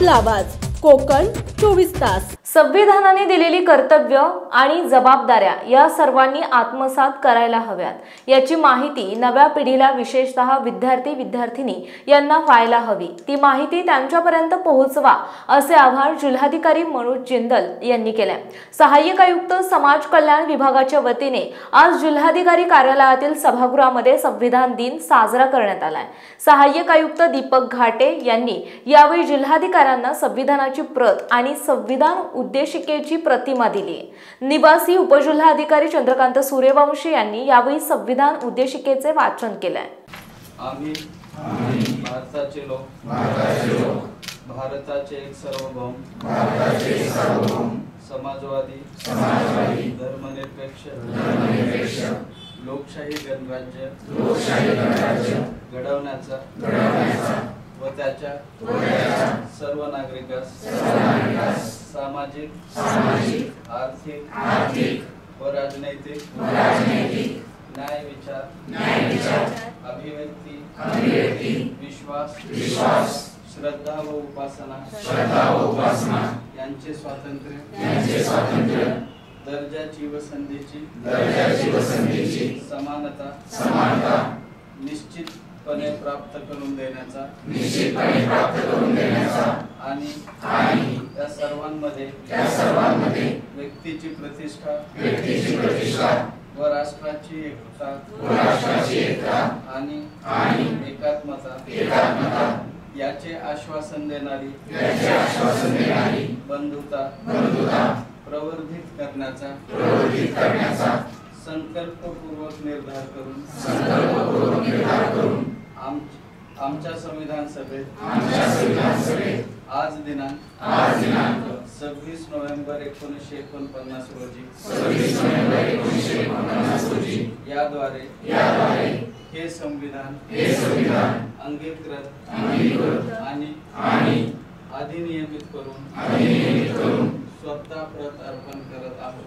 आपला आवाज कोकण 24 तास। संविधानाने दिलेली कर्तव्य आणि जबाबदाऱ्या या सर्वांनी आत्मसात करायला हव्यात याची माहिती नव्या पिढीला विशेषतः विद्यार्थी-विद्यार्थिनी यांना व्हायला हवी। ती माहिती त्यांच्यापर्यंत पोहोचवा असे आवाहन जिल्हाधिकारी मनोज जिंदल यांनी केले। सहाय्यक आयुक्त समाज कल्याण विभागाच्या वतीने आज जिल्हाधिकारी कार्यालयातील सभागृहामध्ये संविधान दिन साजरा करण्यात आला। सहाय्यक आयुक्त दीपक घाटे यांनी यावेळी जिल्हाधिकाऱ्यांना संविधानाची प्रत आणि संविधान उद्देशिकेची प्रतिमा दिली। निवासी उपजिल्हाधिकारी चंद्रकांत सूर्यवंशी यांनी यावेळी संविधान उद्देशिकेचे वाचन केले। आम्ही भारताचे लोक भारताचे एक सार्वभौम समाजवादी धर्मनिरपेक्ष लोकशाही गणराज्य घडवण्याचा व त्याच्या सर्व नागरिकांस सामाजिक आर्थिक व राजनैतिक न्याय विचार अभिव्यक्ती विश्वास श्रद्धा व उपासना यांचे स्वातंत्र्य दर्जाची व संधीची समानता निश्चितपणे प्राप्त करून देण्याचा आणि त्या सर्वांमध्ये व्यक्तीची प्रतिष्ठा व राष्ट्राची एकता आणि एकात्मता याचे आश्वासन देणारी बंधुता प्रवर्धित करण्याचा संकल्पपूर्वक निर्धार करून आमच्या संविधान सभेत आज दिनांक 26 नोव्हेंबर 1949 रोजी याद्वारे हे संविधान अंगीकृत आणि अधिनियमित करून स्वतः प्रत अर्पण करत आहोत।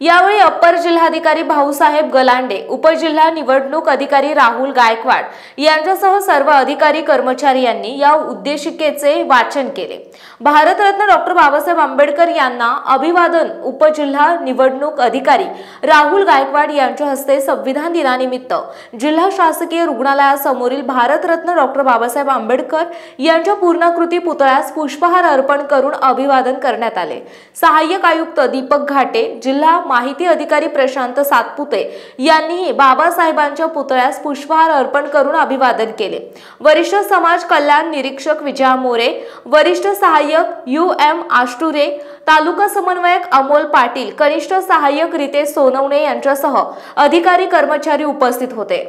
यावेळी अप्पर जिल्हाधिकारी भाऊसाहेब गलांडे, उपजिल्हा निवडणूक अधिकारी राहुल गायकवाड यांच्यासह सर्व अधिकारी कर्मचारी यांनी या उद्देशिकेचे वाचन केले। भारतरत्न डॉक्टर बाबासाहेब आंबेडकर यांना अभिवादन उपजिल्हा निवडणूक अधिकारी राहुल गायकवाड यांच्या हस्ते संविधान दिनानिमित्त जिल्हा शासकीय रुग्णालयासमोरील भारतरत्न डॉक्टर बाबासाहेब आंबेडकर यांच्या पूर्णाकृती पुतळ्यास पुष्पहार अर्पण करून अभिवादन करण्यात आले। सहाय्यक आयुक्त दीपक घाटे, जिल्हा माहिती अधिकारी प्रशांत सातपुते यांनीही बाबासाहेबांच्या पुतळ्यास पुष्पहार अर्पण करून अभिवादन केले। वरिष्ठ समाज कल्याण निरीक्षक विजया मोरे, वरिष्ठ सहाय्यक UM आष्टुरे, तालुका समन्वयक अमोल पाटील, कनिष्ठ सहाय्यक रितेश सोनवणे यांच्यासह अधिकारी कर्मचारी उपस्थित होते।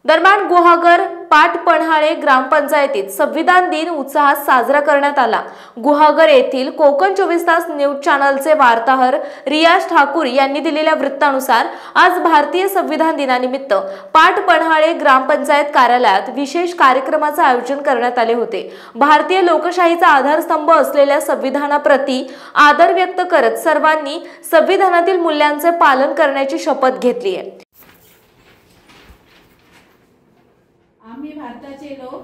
दरम्यान गुहागर पाटपन्हाळे ग्रामपंचायतीत संविधान दिन उत्साहात साजरा करण्यात आला। गुहागर येथील कोकण 24 तास न्यूज चॅनलचे वार्ताहर रियाज ठाकूर यांनी दिलेल्या वृत्तानुसार आज भारतीय संविधान दिनानिमित्त पाटपन्हाळे ग्रामपंचायत कार्यालयात विशेष कार्यक्रमाचे आयोजन करण्यात आले होते। भारतीय लोकशाहीचा आधारस्तंभ असलेल्या संविधानाप्रती आदर व्यक्त करत सर्वांनी संविधानातील मूल्यांचे पालन करण्याची शपथ घेतली आहे। आम्ही भारताचे लोक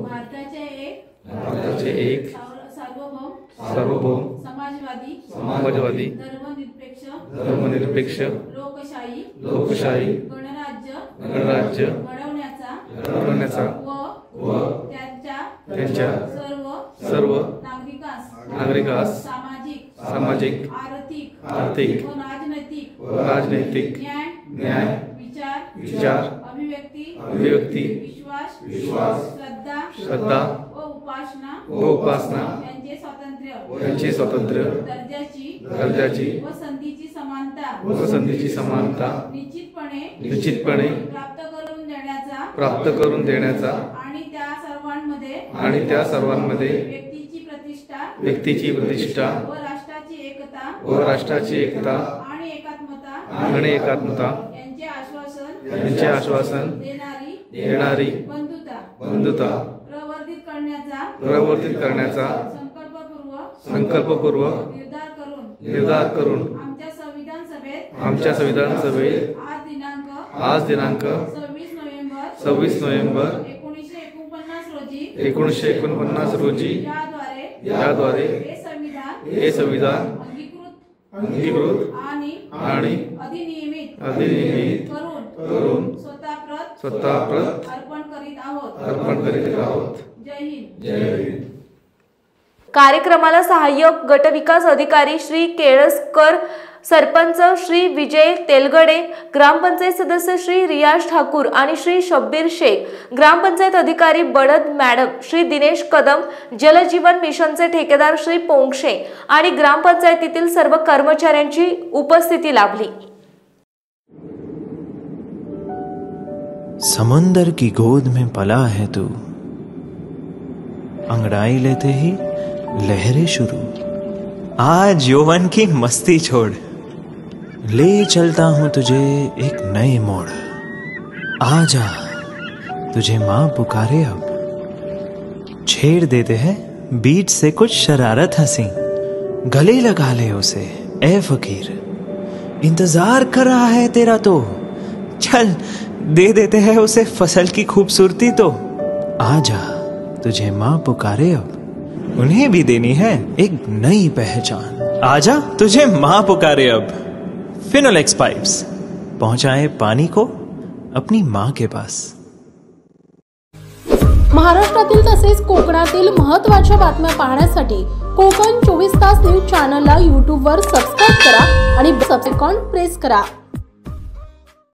भारताचे एक सार्वभौम समाजवादी धर्मनिरपेक्ष लोकशाही गणराज्य घडवण्याचा व त्यांच्या सर्व नागरिकांस सामाजिक आर्थिक व राजनैतिक न्याय विचार अभिव्यक्ती विश्वास श्रद्धा व उपासना यांचे स्वातंत्र्य दर्जाची व संधीची समानता निश्चितपणे प्राप्त करून देण्याचा आणि त्या सर्वांमध्ये व्यक्तीची प्रतिष्ठा व राष्ट्राची एकता आणि एकात्मता यांचे आश्वासन देणारी बंधुता प्रवर्धित करण्याचा संकल्पपूर्वक निर्धार करून आमच्या संविधान सभेत आज दिनांक 26 नोव्हेंबर 1949 रोजी 1949 रोजी याद्वारे हे संविधान अंगीकृत आणि अधिनियमित करून स्वतः प्रत अर्पण करीत आहोत. जय हिंद. कार्यक्रमाला सहाय्यक गटविकास अधिकारी श्री केळसकर, सरपंच श्री विजय तेलगडे, ग्रामपंचायत सदस्य श्री रियाज ठाकूर आणि श्री शब्बीर शेख, ग्रामपंचायत अधिकारी बडद मॅडम, श्री दिनेश कदम, जलजीवन मिशनचे ठेकेदार श्री पोंक्षे आणि ग्रामपंचायतीतील सर्व कर्मचाऱ्यांची उपस्थिती लाभली. समुंदर की गोद में पला है तू, अंगड़ाई लेते ही लहरें शुरू. आज यौवन की मस्ती छोड़, ले चलता हूं तुझे एक नए मोड़. आजा तुझे माँ पुकारे अब, छेड़ देते हैं बीच से कुछ शरारत हंसी. गले लगा ले उसे ए फकीर, इंतजार कर रहा है तेरा तो. चल दे देते हैं उसे फसल की खूबसूरती तो. आजा तुझे माँ पुकारे अब, उन्हें भी देनी है एक नई पहचान. आजा तुझे माँ पुकारे अब. फिनोलेक्स पाइप्स पहुंचाए पानी को अपनी माँ के पास. महाराष्ट्रातील तसेच कोकणातील महत्त्वाच्या बातम्या पाहण्यासाठी कोकण 24 तास न्यूज चॅनलला YouTube वर सबस्क्राइब करा आणि बेल आयकॉन प्रेस करा.